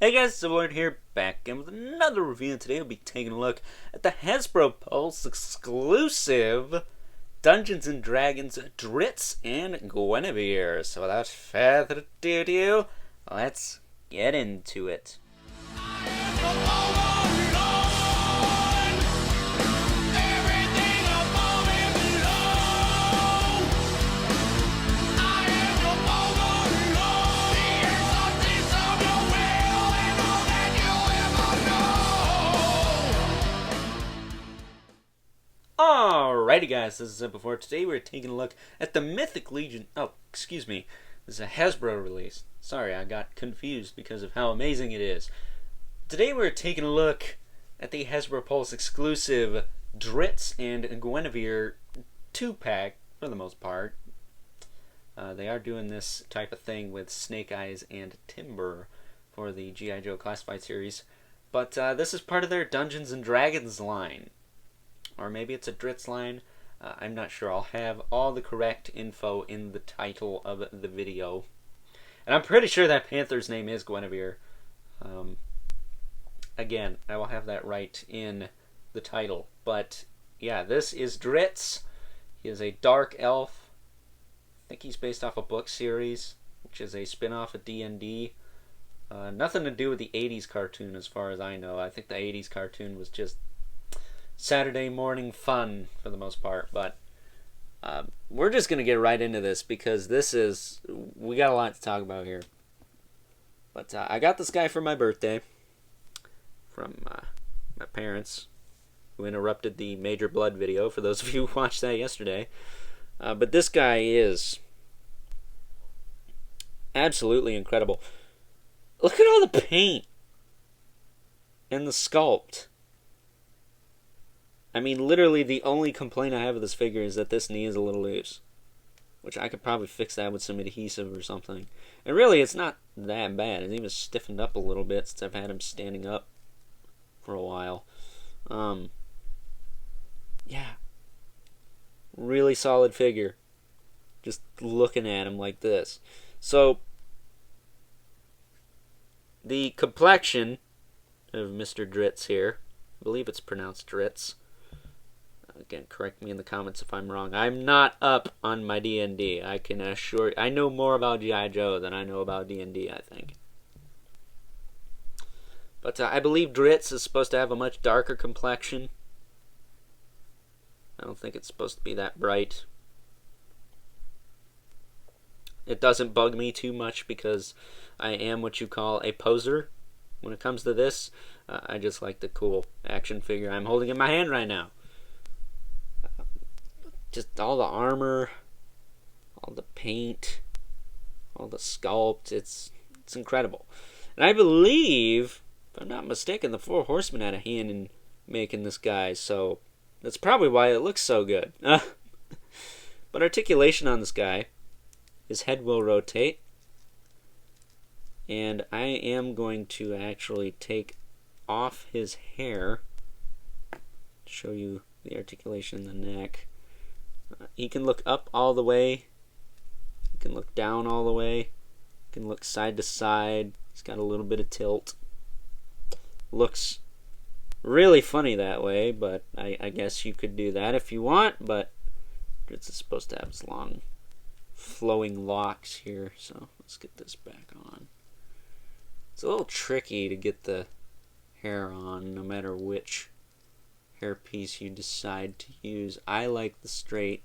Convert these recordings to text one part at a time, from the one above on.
Hey guys, it's Lord here, back again with another review, and today we'll be taking a look at the Hasbro Pulse exclusive Dungeons & Dragons Drizzt and Guenhwyvar. So without further ado, let's get into it. Alrighty guys, this is it before. Today we're taking a look at the Mythic Legion. Oh, excuse me. This is a Hasbro release. Sorry, I got confused because of how amazing it is. Today we're taking a look at the Hasbro Pulse exclusive Drizzt and Guenhwyvar 2-pack, for the most part. They are doing this type of thing with Snake Eyes and Timber for the G.I. Joe Classified series. But this is part of their Dungeons & Dragons line. Or maybe it's a Drizzt line. I'm not sure. I'll have all the correct info in the title of the video. And I'm pretty sure that Panther's name is Guenhwyvar. Again, I will have that right in the title. But yeah, this is Drizzt. He is a dark elf. I think he's based off a book series, which is a spin-off of D&D. Nothing to do with the 80s cartoon as far as I know. I think the 80s cartoon was just Saturday morning fun for the most part, but we're just gonna get right into this because we got a lot to talk about here. But I got this guy for my birthday from my parents, who interrupted the Major Blood video for those of you who watched that yesterday. But this guy is absolutely incredible. Look at all the paint and the sculpt. I mean, literally the only complaint I have with this figure is that this knee is a little loose, which I could probably fix that with some adhesive or something. And really, it's not that bad. It's even stiffened up a little bit since I've had him standing up for a while. Yeah. Really solid figure. Just looking at him like this. So, the complexion of Mr. Drizzt here, I believe it's pronounced Drizzt. Again, correct me in the comments if I'm wrong. I'm not up on my D&D. I can assure you. I know more about G.I. Joe than I know about D&D, I think. But I believe Drizzt is supposed to have a much darker complexion. I don't think it's supposed to be that bright. It doesn't bug me too much because I am what you call a poser. When it comes to this, I just like the cool action figure I'm holding in my hand right now. Just all the armor, all the paint, all the sculpt, it's incredible. And I believe, if I'm not mistaken, the Four Horsemen had a hand in making this guy, so that's probably why it looks so good. But articulation on this guy, his head will rotate, and I am going to actually take off his hair, show you the articulation in the neck. He can look up all the way. He can look down all the way. He can look side to side. He's got a little bit of tilt. Looks really funny that way, but I guess you could do that if you want, but Drizzt is supposed to have his long flowing locks here, so let's get this back on. It's a little tricky to get the hair on no matter which hairpiece you decide to use. I like the straight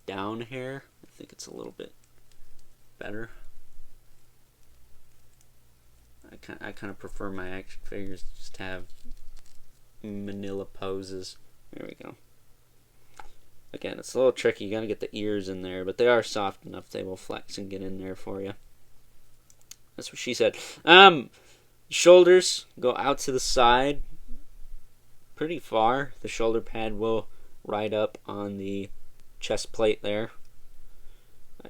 down hair. I think it's a little bit better. I kind of prefer my action figures to just have manila poses. There we go. Again, it's a little tricky. You gotta get the ears in there, but they are soft enough they will flex and get in there for you. That's what she said. Shoulders go out to the side pretty far. The shoulder pad will ride up on the chest plate there.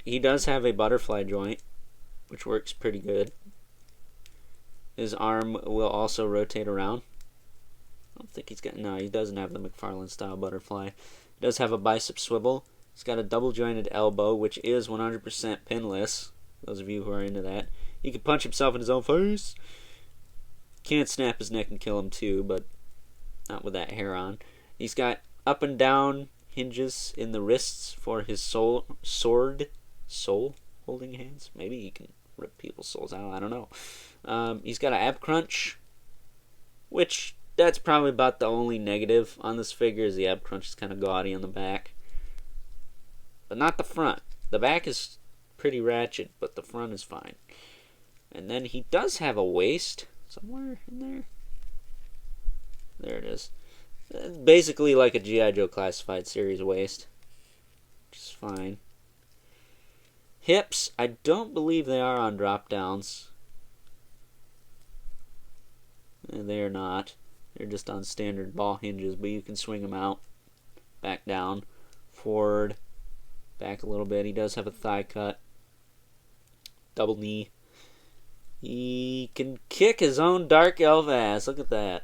He does have a butterfly joint, which works pretty good. His arm will also rotate around. I don't think he's got... No, he doesn't have the McFarlane style butterfly. He does have a bicep swivel. He's got a double jointed elbow, which is 100% pinless. Those of you who are into that. He can punch himself in his own face. Can't snap his neck and kill him too, but not with that hair on. He's got up and down hinges in the wrists for his soul holding hands. Maybe he can rip people's souls out. I don't know. He's got an ab crunch, which that's probably about the only negative on this figure is the ab crunch is kind of gaudy on the back. But not the front. The back is pretty ratchet, but the front is fine. And then he does have a waist somewhere in there. There it is. Basically like a G.I. Joe Classified Series waist. Which is fine. Hips, I don't believe they are on drop downs. They're not. They're just on standard ball hinges, but you can swing them out, back down, forward, back a little bit. He does have a thigh cut, double knee. He can kick his own Dark Elf ass. Look at that.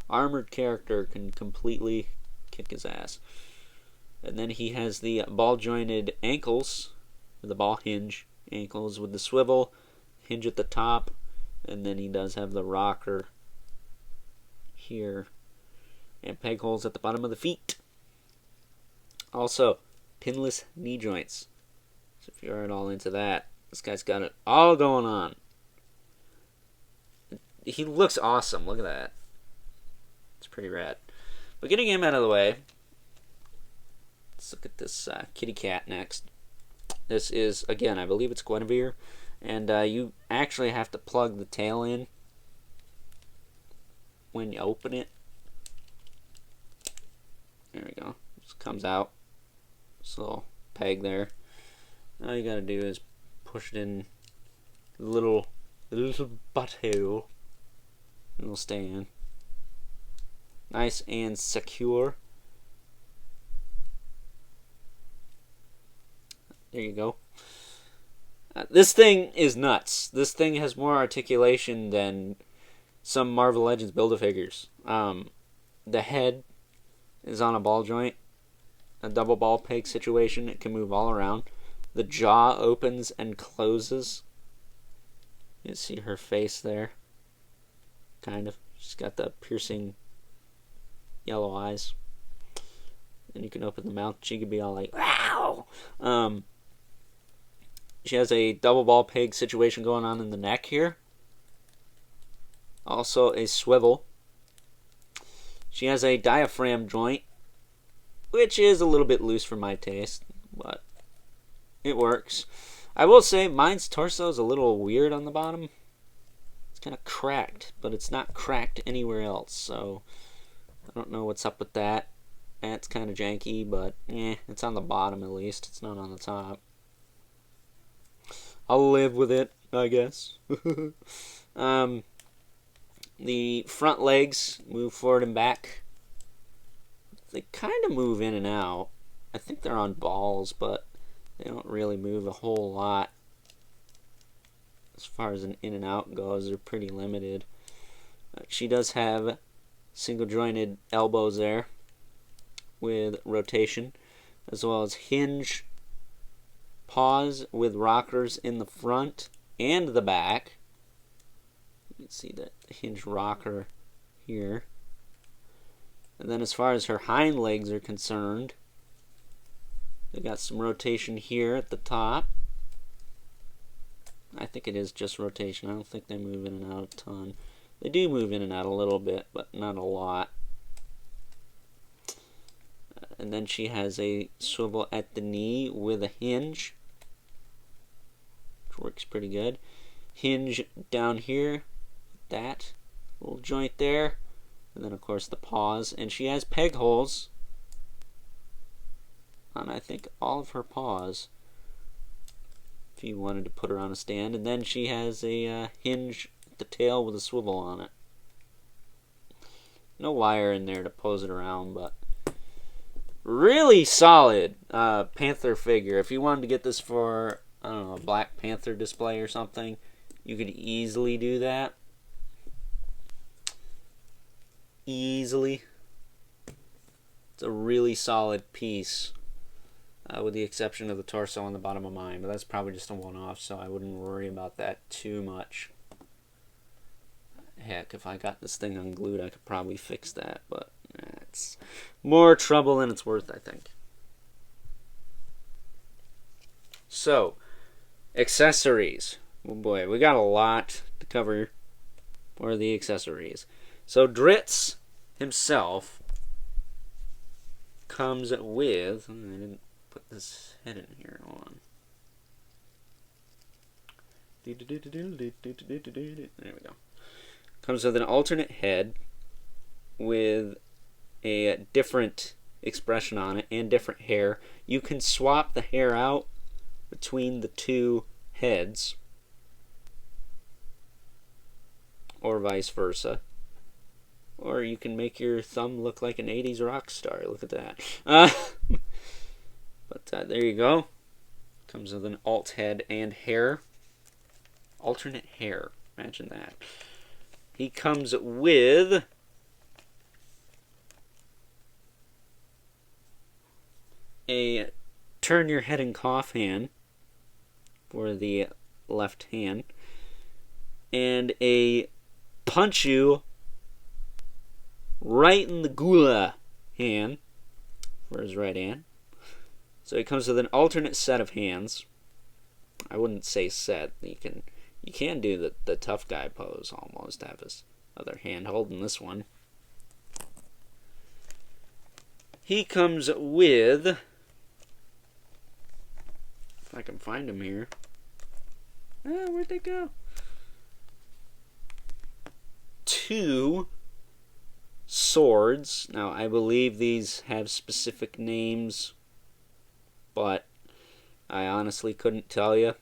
Armored character can completely kick his ass. And then he has the ball-jointed ankles, with the ball hinge ankles with the swivel, hinge at the top, and then he does have the rocker here, and peg holes at the bottom of the feet. Also, pinless knee joints. So if you're at all into that, this guy's got it all going on. He looks awesome. Look at that. It's pretty rad. But getting him out of the way, let's look at this kitty cat next. This is, again, I believe it's Guenhwyvar. And you actually have to plug the tail in when you open it. There we go. Just comes out. This little peg there. All you gotta do is push it in the little butthole. And it'll stay in. Nice and secure. There you go. This thing is nuts. This thing has more articulation than some Marvel Legends Build-A-Figures. The head is on a ball joint. A double ball peg situation. It can move all around. The jaw opens and closes. You can see her face there. Kind of. She's got the piercing yellow eyes. And you can open the mouth. She could be all like, wow! She has a double ball peg situation going on in the neck here. Also a swivel. She has a diaphragm joint, which is a little bit loose for my taste, but it works. I will say mine's torso is a little weird on the bottom. It's kind of cracked, but it's not cracked anywhere else, so I don't know what's up with that. It's kind of janky, but it's on the bottom at least. It's not on the top. I'll live with it, I guess. The front legs move forward and back. They kind of move in and out. I think they're on balls, but they don't really move a whole lot. As far as an in and out goes, they're pretty limited. She does have single jointed elbows there with rotation, as well as hinge paws with rockers in the front and the back. You can see that hinge rocker here. And then as far as her hind legs are concerned, they got some rotation here at the top. I think it is just rotation. I don't think they move in and out a ton. They do move in and out a little bit, but not a lot. And then she has a swivel at the knee with a hinge, which works pretty good. Hinge down here, that little joint there, and then of course the paws. And she has peg holes on, I think, all of her paws, if you wanted to put her on a stand. And then she has a hinge at the tail with a swivel on it. No wire in there to pose it around, but really solid Panther figure. If you wanted to get this for, I don't know, a Black Panther display or something, you could easily do that. Easily. It's a really solid piece. with the exception of the torso on the bottom of mine, but that's probably just a one-off, so I wouldn't worry about that too much. Heck, if I got this thing unglued, I could probably fix that, but it's more trouble than it's worth, I think. So, accessories. Oh boy, we got a lot to cover for the accessories. So, Drizzt himself comes with... I didn't put this head in here. Hold on. There we go. Comes with an alternate head with a different expression on it and different hair. You can swap the hair out between the two heads, or vice versa. Or you can make your thumb look like an 80s rock star. Look at that. But there you go. Comes with an alt head and hair. Alternate hair. Imagine that. He comes with a turn your head and cough hand for the left hand, and a punch you right in the gula hand for his right hand. So he comes with an alternate set of hands. I wouldn't say set. You can do the tough guy pose almost, have his other hand holding this one. He comes with, if I can find him here. Where'd they go? 2 swords. Now, I believe these have specific names, but I honestly couldn't tell you.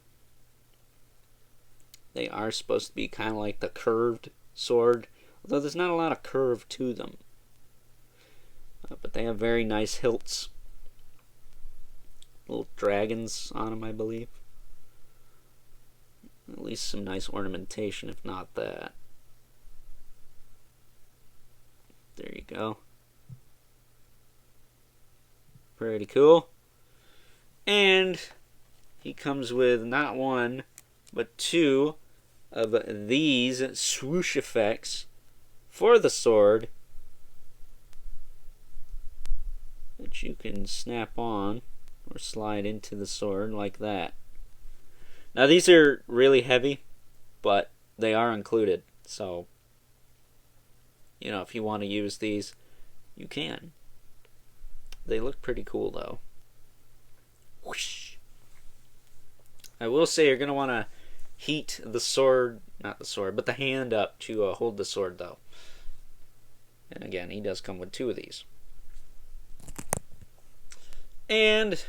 They are supposed to be kind of like the curved sword, although there's not a lot of curve to them. But they have very nice hilts. Little dragons on them, I believe. At least some nice ornamentation, if not that. There you go. Pretty cool. And he comes with not 1, but 2 of these swoosh effects for the sword that you can snap on or slide into the sword like that. Now these are really heavy, but they are included, so if you want to use these, you can. They look pretty cool though. Whoosh. I will say you're going to want to heat the sword, not the sword, but the hand up to hold the sword though. And again, he does come with 2 of these. And if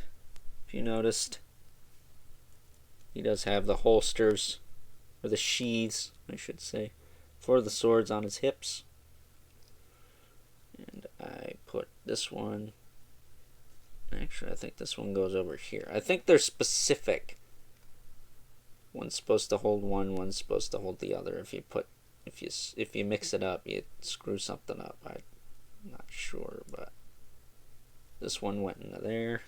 you noticed, he does have the holsters, or the sheaths, I should say, for the swords on his hips. And I put this one, actually I think this one goes over here. I think they're specific. One's supposed to hold one, one's supposed to hold the other. If you mix it up, you screw something up. I'm not sure, but this one went into there,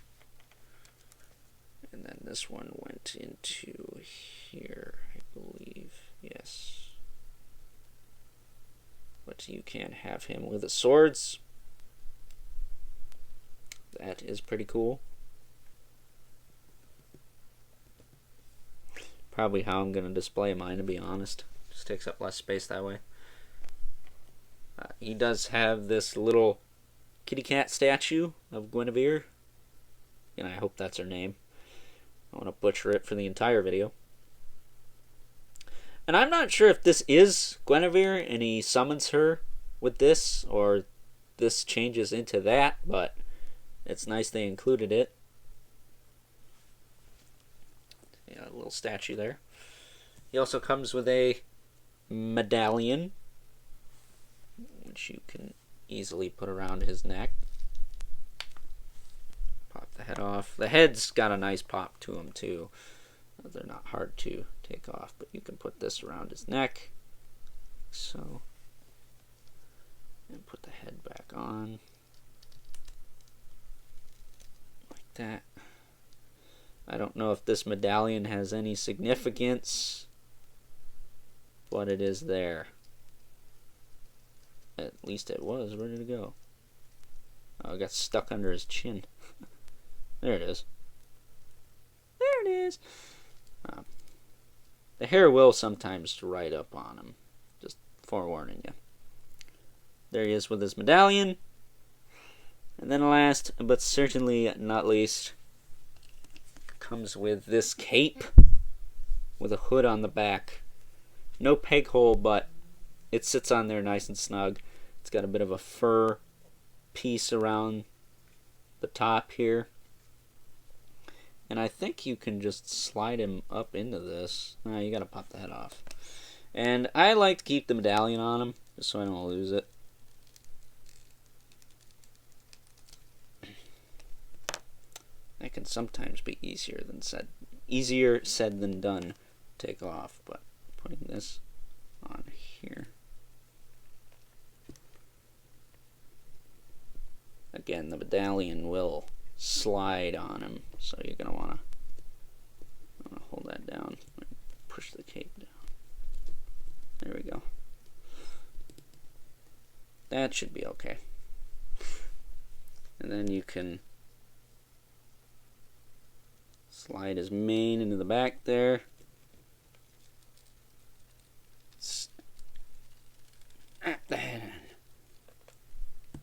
and then this one went into here, I believe. Yes. But you can have him with the swords. That is pretty cool. Probably how I'm going to display mine, to be honest. Just takes up less space that way. He does have this little kitty cat statue of Guenhwyvar. And I hope that's her name. I want to butcher it for the entire video. And I'm not sure if this is Guenhwyvar and he summons her with this, or this changes into that, but it's nice they included it. A little statue there. He also comes with a medallion, which you can easily put around his neck. Pop the head off. The head's got a nice pop to them too. They're not hard to take off, but you can put this around his neck, like so, and put the head back on, like that. I don't know if this medallion has any significance, but it is there. At least it was. Where did it go? Oh, it got stuck under his chin. There it is. There it is. The hair will sometimes ride up on him. Just forewarning you. There he is with his medallion. And then last, but certainly not least, comes with this cape with a hood on the back. No peg hole, but it sits on there nice and snug. It's got a bit of a fur piece around the top here. And I think you can just slide him up into this. No, you gotta pop that off. And I like to keep the medallion on him, just so I don't lose it. That can sometimes be easier said than done to take off, but putting this on here. Again, the medallion will slide on him, so you're gonna wanna hold that down. Push the cape down. There we go. That should be okay. And then you can slide his mane into the back there. Snap the head in.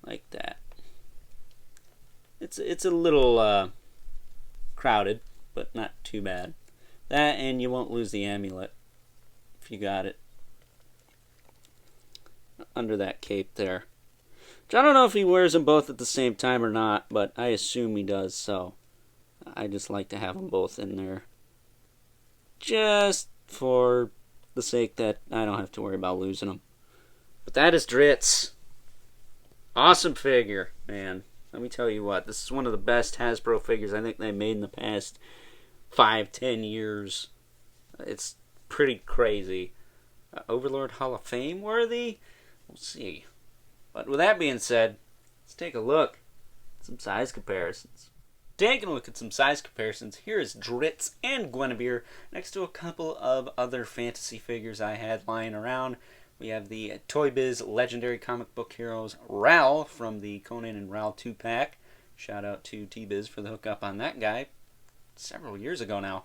Like that. It's a little crowded, but not too bad. That, and you won't lose the amulet if you got it under that cape there. Which I don't know if he wears them both at the same time or not, but I assume he does, so I just like to have them both in there. Just for the sake that I don't have to worry about losing them. But that is Drizzt. Awesome figure, man. Let me tell you what, this is one of the best Hasbro figures I think they made in the past 5-10 years. It's pretty crazy. Overlord Hall of Fame worthy? We'll see. But with that being said, let's take a look at some size comparisons. Taking a look at some size comparisons, here is Drizzt and Guenhwyvar next to a couple of other fantasy figures I had lying around. We have the Toy Biz Legendary Comic Book Heroes Ral from the Conan and Ral 2-pack. Shout out to T-Biz for the hookup on that guy several years ago now.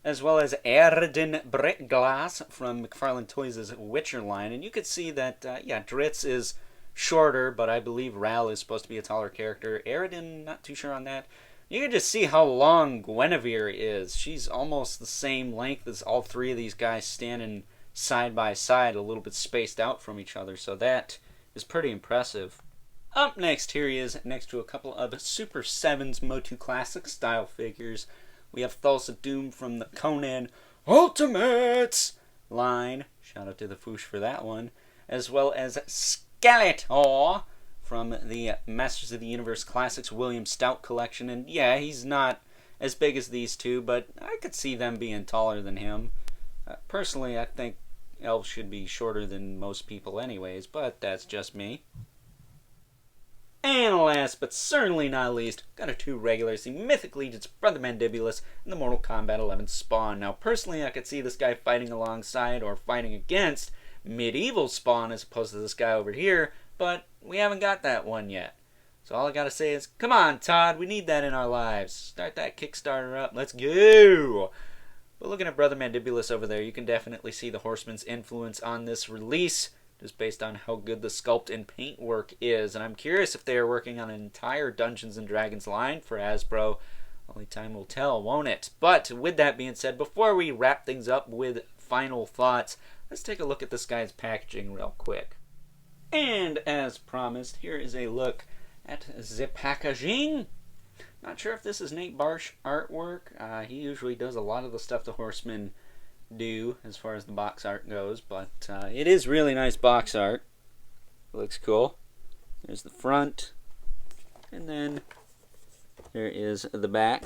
As well as Erden Brettglass from McFarlane Toys' Witcher line. And you could see that, Drizzt is shorter, but I believe Ral is supposed to be a taller character. Erden, not too sure on that. You can just see how long Guenhwyvar is. She's almost the same length as all three of these guys standing side by side, a little bit spaced out from each other, so that is pretty impressive. Up next, here he is next to a couple of Super 7's Motu Classic style figures. We have Thulsa Doom from the Conan Ultimates line. Shout out to the Foosh for that one. As well as Skeletor from the Masters of the Universe Classics William Stout collection. And yeah, he's not as big as these two, but I could see them being taller than him. Personally, I think elves should be shorter than most people anyways, but that's just me. And last, but certainly not least, got our two regulars, the Mythic Legion's Brother Mandibulus and the Mortal Kombat 11 Spawn. Now, personally, I could see this guy fighting alongside or fighting against Medieval Spawn as opposed to this guy over here, but we haven't got that one yet. So all I gotta say is, come on, Todd, we need that in our lives. Start that Kickstarter up. Let's go! But looking at Brother Mandibulus over there, you can definitely see the Horseman's influence on this release, just based on how good the sculpt and paint work is. And I'm curious if they are working on an entire Dungeons and Dragons line for Hasbro. Only time will tell, won't it? But with that being said, before we wrap things up with final thoughts, let's take a look at this guy's packaging real quick. And as promised, here is a look at the packaging. Not sure if this is Nate Barsh artwork. He usually does a lot of the stuff the Horsemen do as far as the box art goes, but it is really nice box art. It looks cool. There's the front, and then there is the back.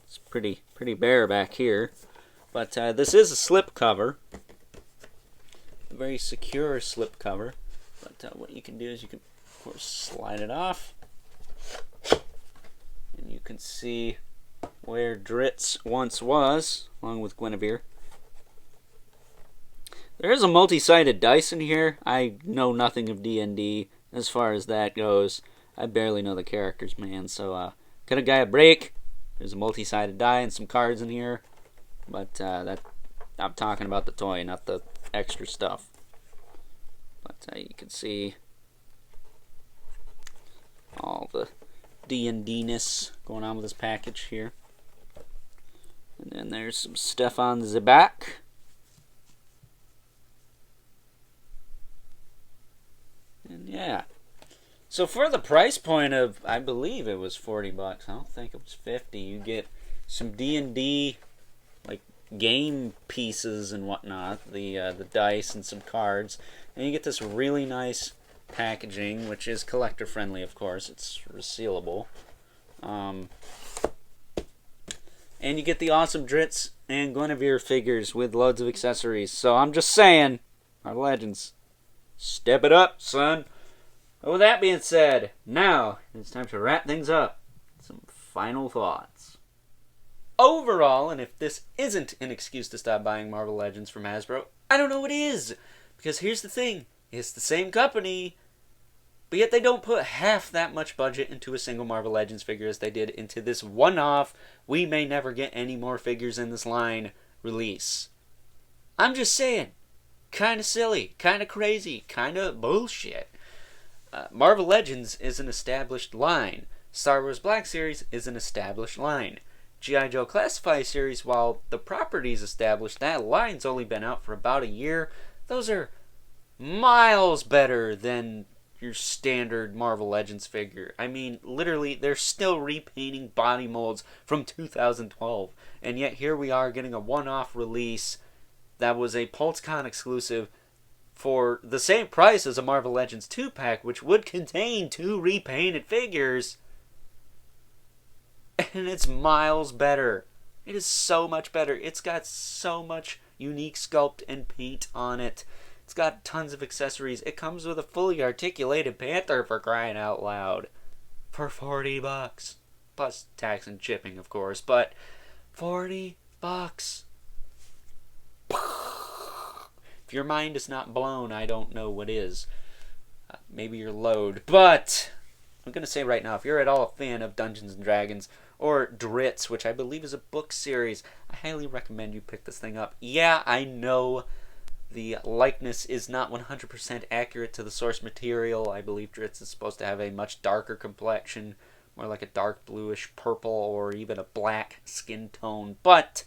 It's pretty bare back here, but this is a slip cover, a very secure slip cover. But what you can do is you can, of course, slide it off. And you can see where Drizzt once was, along with Guenhwyvar. There is a multi-sided dice in here. I know nothing of D&D as far as that goes. I barely know the characters, man. So, cut a guy a break. There's a multi-sided die and some cards in here. But that I'm talking about the toy, not the extra stuff. But you can see all the D&D-ness going on with this package here. And then there's some stuff on the back. And yeah. So for the price point of, I believe it was $40. I don't think it was 50. You get some D&D like game pieces and whatnot, the dice and some cards, and you get this really nice packaging, which is collector friendly, of course. It's resealable. And you get the awesome Drizzt and Guenhwyvar figures with loads of accessories. So I'm just saying, our legends, step it up, son. But with that being said, now it's time to wrap things up. Some final thoughts. Overall, and if this isn't an excuse to stop buying Marvel Legends from Hasbro, I don't know what is. Because here's the thing, it's the same company, but yet they don't put half that much budget into a single Marvel Legends figure as they did into this one-off, we may never get any more figures in this line release. I'm just saying, kind of silly, kind of crazy, kind of bullshit. Marvel Legends is an established line. Star Wars Black Series is an established line. G.I. Joe Classified Series, while the property's established, that line's only been out for about a year. Those are miles better than your standard Marvel Legends figure. I mean, literally, they're still repainting body molds from 2012. And yet here we are getting a one-off release that was a PulseCon exclusive for the same price as a Marvel Legends 2-pack, which would contain 2 repainted figures. And it's miles better. It is so much better. It's got so much unique sculpt and paint on it. It's got tons of accessories. It comes with a fully articulated panther, for crying out loud. For $40. Plus tax and shipping, of course. But $40. If your mind is not blown, I don't know what is. Maybe your load. But I'm going to say right now, if you're at all a fan of Dungeons & Dragons or Drizzt, which I believe is a book series, I highly recommend you pick this thing up. Yeah, I know the likeness is not 100% accurate to the source material. I believe Drizzt is supposed to have a much darker complexion, more like a dark bluish purple or even a black skin tone. But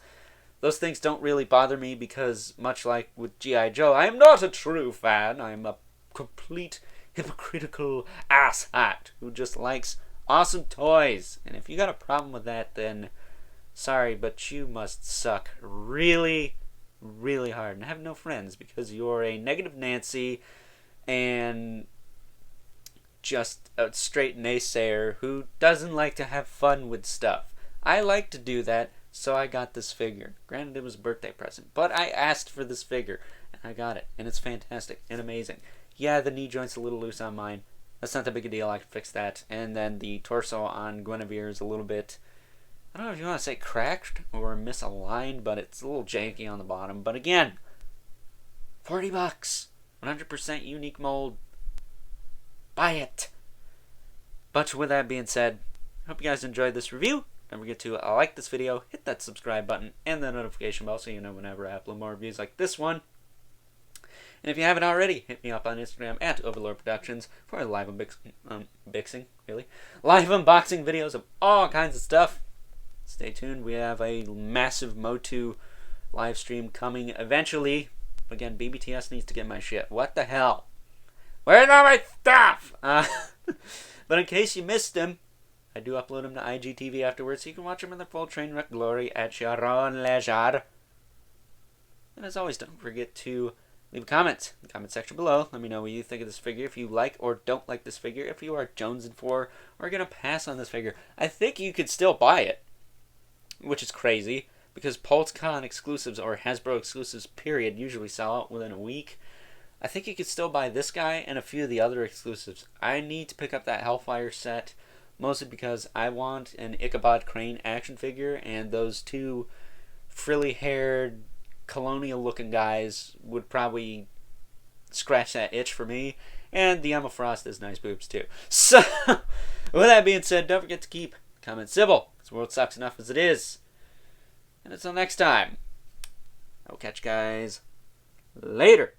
those things don't really bother me because, much like with G.I. Joe, I am not a true fan. I am a complete hypocritical asshat who just likes awesome toys. And if you got a problem with that, then sorry, but you must suck really, really hard and have no friends because you're a negative Nancy and just a straight naysayer who doesn't like to have fun with stuff. I like to do that, so I got this figure. Granted, it was a birthday present, but I asked for this figure and I got it, and it's fantastic and amazing. Yeah, the knee joint's a little loose on mine. That's not that big a deal. I can fix that. And then the torso on Guenhwyvar is a little bit, I don't know if you want to say cracked or misaligned, but it's a little janky on the bottom. But again, $40, 100% unique mold. Buy it. But with that being said, I hope you guys enjoyed this review. Don't forget to like this video, hit that subscribe button, and the notification bell so you know whenever I upload more reviews like this one. And if you haven't already, hit me up on Instagram at Overlord Productions for live unboxing videos of all kinds of stuff. Stay tuned. We have a massive Motu live stream coming eventually. Again, BBTS needs to get my shit. What the hell? Where's all my stuff? But in case you missed them, I do upload them to IGTV afterwards, so you can watch them in their full train wreck glory at your own leisure. And as always, don't forget to leave a comment in the comment section below. Let me know what you think of this figure, if you like or don't like this figure, if you are jonesing for or going to pass on this figure. I think you could still buy it, which is crazy, because PulseCon exclusives or Hasbro exclusives, period, usually sell out within a week. I think you could still buy this guy and a few of the other exclusives. I need to pick up that Hellfire set, mostly because I want an Ichabod Crane action figure, and those two frilly-haired, colonial-looking guys would probably scratch that itch for me. And the Emma Frost has nice boobs too. So, with that being said, don't forget to keep comments civil, because the world sucks enough as it is. And until next time, I will catch you guys later.